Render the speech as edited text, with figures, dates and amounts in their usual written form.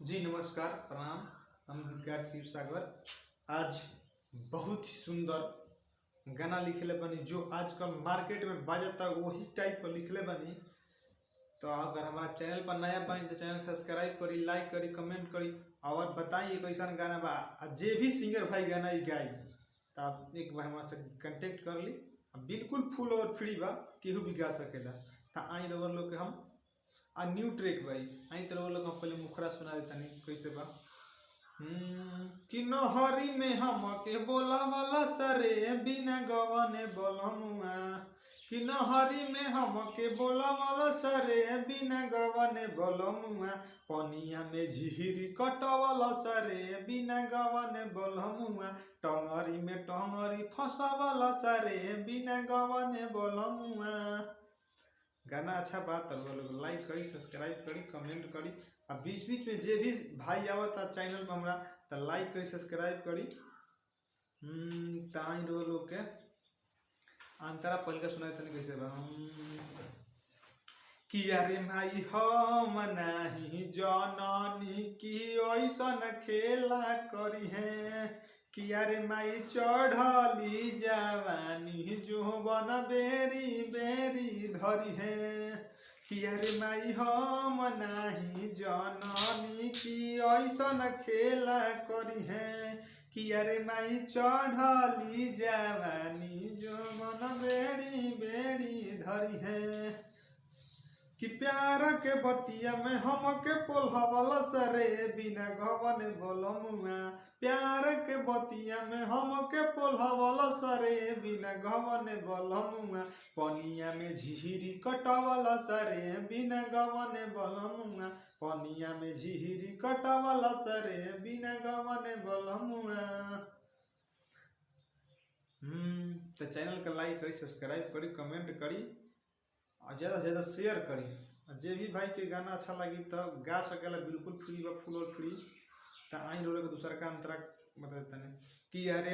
जी नमस्कार, प्रणाम। हम गीतकार शिव सागर आज बहुत ही सुंदर गाना लिखले बनी जो आजकल मार्केट में बाजता वही टाइप पर लिखले बनी। तो अगर हमारा चैनल पर नया बनी तो चैनल सब्सक्राइब करी, लाइक करी, कमेंट करी और बताइए कैसा गाना बा। जे भी सिंगर भाई गाना गाई तो आप एक बार हमारे से कांटेक्ट कर ली। बिल्कुल फुल और फ्री बा, केहू भी गा सकेला। तो आई रवर लोग के हम न्यू ट्रैक भाई आई तरह लोग हम पहले मुखरा सुना देता नहीं कैसे बा। कि नहरी में हम के बोला वाला सरे बिना गवाने बोलमुआ। कि नहरी में हम के बोला वाला सरे बिना गवाने बोलमुआ। पनिया में झिहिरी कटवाला सरे बिना गवाने बोलमुआ। टंगरी में टंगरी फंसावाला सरे बिना गवाने बोलमुआ। गाना अच्छा बात लोग लाइक करी, सब्सक्राइब करी, कमेंट करी। अब बीच बीच में जे भी भाई आवता चैनल पर हमरा तो लाइक करी, सब्सक्राइब करी। ताई लोग के अंतरा पल के सुनाई तनी कैसे बा। किया रे भाई हम नहीं जननी की ऐसन खेला करी है। किया रे माई चढ़ली जवानी जो बन बेरी बेरी धरी है। किया रे माई हम नहीं जननी की ऐसन खेला करी है। किया रे माई चढ़ली जवानी जो बन बेरी बेरी धरी है। कि प्यार के बतिया में हम के पोल्हवला सरे बिना गवन बोलमुआ। प्यार के बतिया में हम के पोल्हवला सरे बिना गवन बोलमुआ। पनिया में झिहिरी कटवाला सरे बिना गवन बोलमुआ। पनिया में झिहिरी कटवाला सरे बिना गवन बोलमुआ। तो चैनल का लाइक करी, सब्सक्राइब करी, कमेंट करी और ज़्यादा से ज़्यादा शेयर करी। जे भी भाई के गाना अच्छा लगी तो गा सकेला, बिल्कुल फ्री बा, फुल और फ्री। तो आई रोले के दूसरा का अंतरा बता देता नहीं कि अरे